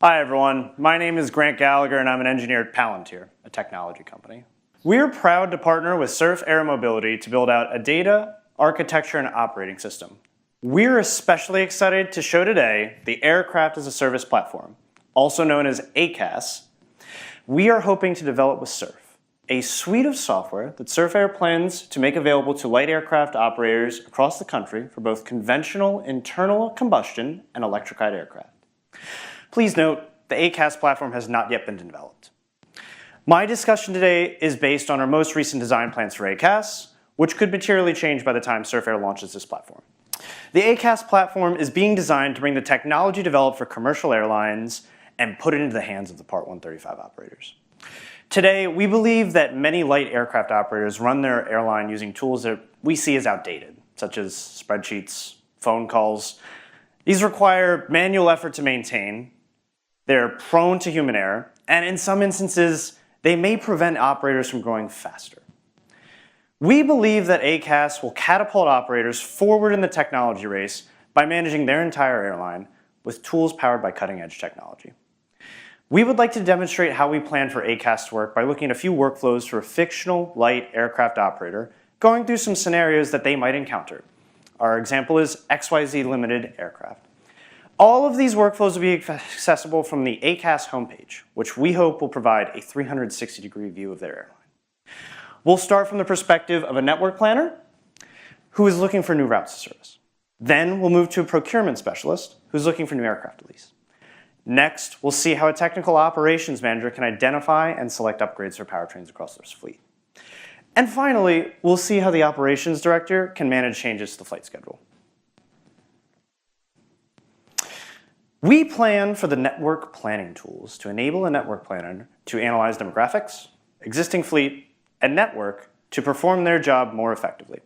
Hi everyone, my name is Grant Gallagher and I'm an engineer at Palantir, a technology company. We're proud to partner with Surf Air Mobility to build out a data, architecture, and operating system. We're especially excited to show today the Aircraft as a Service platform, also known as ACAS. We are hoping to develop with Surf a suite of software that Surf Air plans to make available to light aircraft operators across the country for both conventional internal combustion and electrified aircraft. Please note, the ACAS platform has not yet been developed. My discussion today is based on our most recent design plans for ACAS, which could materially change by the time Surf Air launches this platform. The ACAS platform is being designed to bring the technology developed for commercial airlines and put it into the hands of the Part 135 operators. Today, we believe that many light aircraft operators run their airline using tools that we see as outdated, such as spreadsheets, phone calls. These require manual effort to maintain. They're prone to human error, and in some instances, they may prevent operators from growing faster. We believe that ACAS will catapult operators forward in the technology race by managing their entire airline with tools powered by cutting-edge technology. We would like to demonstrate how we plan for ACAS to work by looking at a few workflows for a fictional light aircraft operator, going through some scenarios that they might encounter. Our example is XYZ Limited Aircraft. All of these workflows will be accessible from the ACAS homepage, which we hope will provide a 360-degree view of their airline. We'll start from the perspective of a network planner who is looking for new routes to service. Then we'll move to a procurement specialist who's looking for new aircraft to lease. Next, we'll see how a technical operations manager can identify and select upgrades for powertrains across their fleet. And finally, we'll see how the operations director can manage changes to the flight schedule. We plan for the network planning tools to enable a network planner to analyze demographics, existing fleet, and network to perform their job more effectively.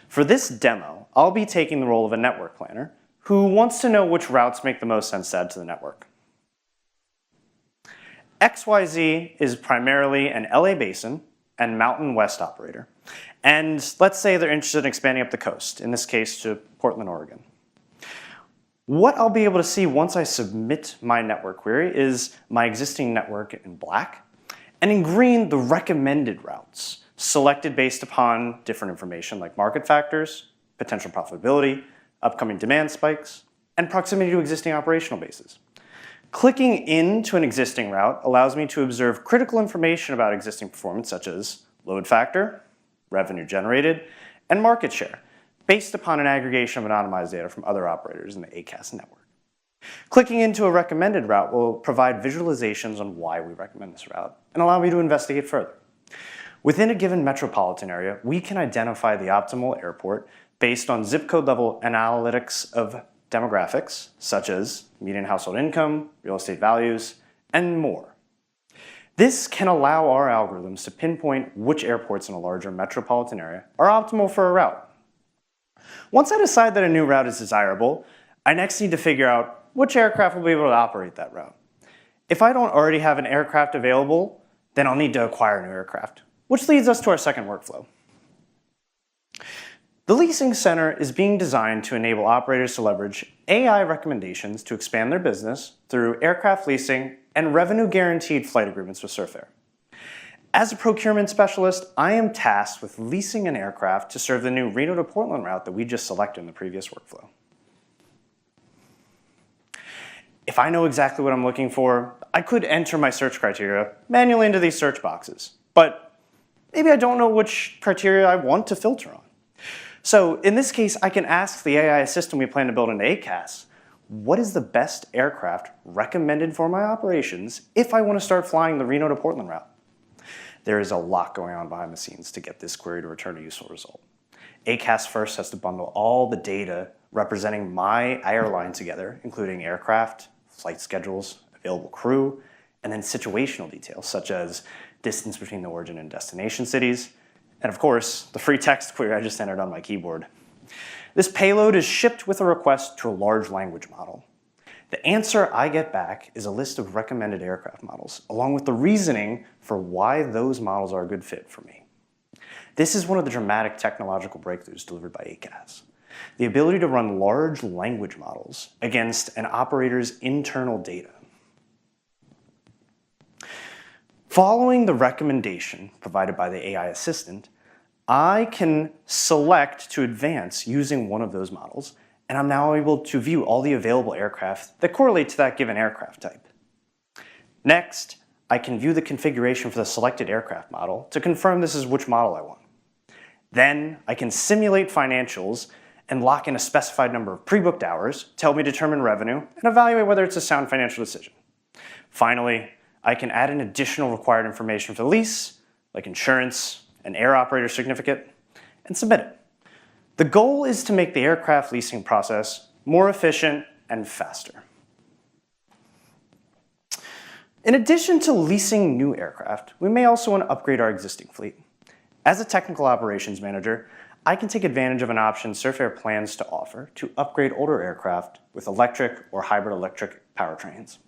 For this demo, I'll be taking the role of a network planner who wants to know which routes make the most sense to add to the network. XYZ is primarily an LA Basin and Mountain West operator. And let's say they're interested in expanding up the coast, in this case to Portland, Oregon. What I'll be able to see once I submit my network query is my existing network in black, and in green, the recommended routes, selected based upon different information like market factors, potential profitability, upcoming demand spikes, and proximity to existing operational bases. Clicking into an existing route allows me to observe critical information about existing performance, such as load factor, revenue generated, and market share, based upon an aggregation of anonymized data from other operators in the ACAS network. Clicking into a recommended route will provide visualizations on why we recommend this route and allow me to investigate further. Within a given metropolitan area, we can identify the optimal airport based on zip code level analytics of demographics, such as median household income, real estate values, and more. This can allow our algorithms to pinpoint which airports in a larger metropolitan area are optimal for a route. Once I decide that a new route is desirable, I next need to figure out which aircraft will be able to operate that route. If I don't already have an aircraft available, then I'll need to acquire a new aircraft, which leads us to our second workflow. The Leasing Center is being designed to enable operators to leverage AI recommendations to expand their business through aircraft leasing and revenue-guaranteed flight agreements with Surf Air. As a procurement specialist, I am tasked with leasing an aircraft to serve the new Reno to Portland route that we just selected in the previous workflow. If I know exactly what I'm looking for, I could enter my search criteria manually into these search boxes, but maybe I don't know which criteria I want to filter on. So in this case, I can ask the AI system we plan to build into ACAS, what is the best aircraft recommended for my operations if I want to start flying the Reno to Portland route? There is a lot going on behind the scenes to get this query to return a useful result. ACAS first has to bundle all the data representing my airline together, including aircraft, flight schedules, available crew, and then situational details such as distance between the origin and destination cities, and of course, the free text query I just entered on my keyboard. This payload is shipped with a request to a large language model. The answer I get back is a list of recommended aircraft models, along with the reasoning for why those models are a good fit for me. This is one of the dramatic technological breakthroughs delivered by ACAS. The ability to run large language models against an operator's internal data. Following the recommendation provided by the AI assistant, I can select to advance using one of those models, and I'm now able to view all the available aircraft that correlate to that given aircraft type. Next, I can view the configuration for the selected aircraft model to confirm this is which model I want. Then I can simulate financials and lock in a specified number of pre-booked hours to help me determine revenue and evaluate whether it's a sound financial decision. Finally, I can add in additional required information for the lease, like insurance, an air operator certificate, and submit it. The goal is to make the aircraft leasing process more efficient and faster. In addition to leasing new aircraft, we may also want to upgrade our existing fleet. As a technical operations manager, I can take advantage of an option Surf Air plans to offer to upgrade older aircraft with electric or hybrid electric powertrains.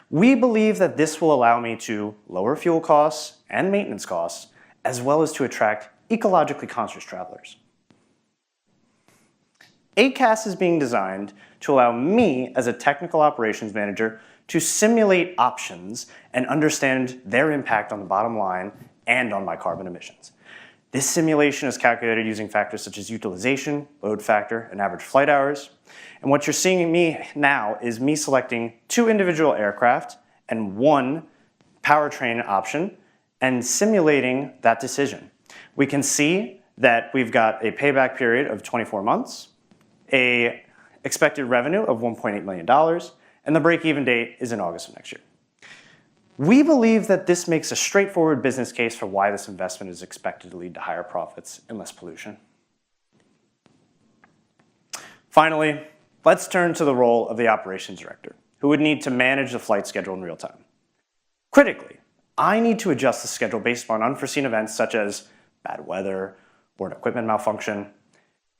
We believe that this will allow me to lower fuel costs and maintenance costs, as well as to attract ecologically conscious travelers. ACAS is being designed to allow me as a technical operations manager to simulate options and understand their impact on the bottom line and on my carbon emissions. This simulation is calculated using factors such as utilization, load factor, and average flight hours. And what you're seeing me now is me selecting 2 individual aircraft and 1 powertrain option and simulating that decision. We can see that we've got a payback period of 24 months, an expected revenue of $1.8 million, and the break-even date is in August of next year. We believe that this makes a straightforward business case for why this investment is expected to lead to higher profits and less pollution. Finally, let's turn to the role of the operations director, who would need to manage the flight schedule in real time. Critically, I need to adjust the schedule based on unforeseen events such as bad weather or an equipment malfunction.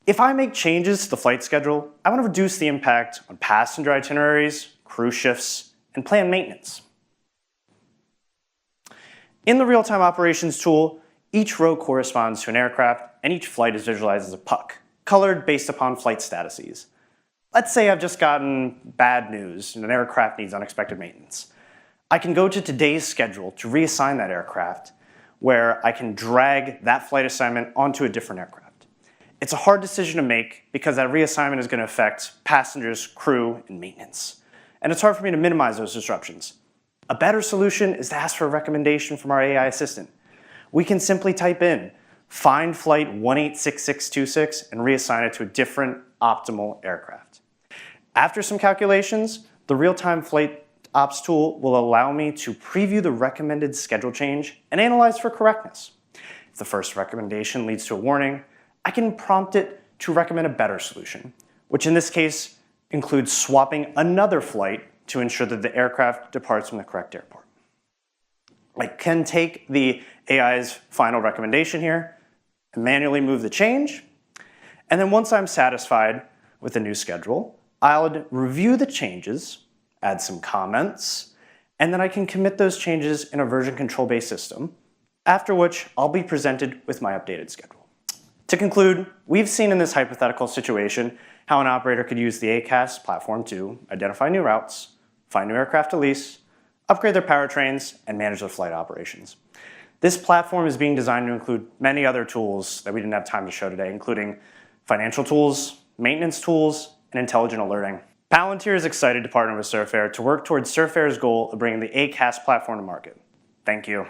If I make changes to the flight schedule, I want to reduce the impact on passenger itineraries, crew shifts, and planned maintenance. In the real-time operations tool, each row corresponds to an aircraft and each flight is visualized as a puck, colored based upon flight statuses. Let's say I've just gotten bad news and an aircraft needs unexpected maintenance. I can go to today's schedule to reassign that aircraft, where I can drag that flight assignment onto a different aircraft. It's a hard decision to make because that reassignment is going to affect passengers, crew, and maintenance. And it's hard for me to minimize those disruptions. A better solution is to ask for a recommendation from our AI assistant. We can simply type in, find flight 186626 and reassign it to a different optimal aircraft. After some calculations, the real-time flight ops tool will allow me to preview the recommended schedule change and analyze for correctness. If the first recommendation leads to a warning, I can prompt it to recommend a better solution, which in this case includes swapping another flight to ensure that the aircraft departs from the correct airport. I can take the AI's final recommendation here and manually move the change. And then once I'm satisfied with the new schedule, I'll review the changes, add some comments, and then I can commit those changes in a version control-based system, after which I'll be presented with my updated schedule. To conclude, we've seen in this hypothetical situation how an operator could use the ACAS platform to identify new routes, find new aircraft to lease, upgrade their powertrains, and manage their flight operations. This platform is being designed to include many other tools that we didn't have time to show today, including financial tools, maintenance tools, and intelligent alerting. Palantir is excited to partner with Surf Air to work towards Surf Air's goal of bringing the ACAS platform to market. Thank you.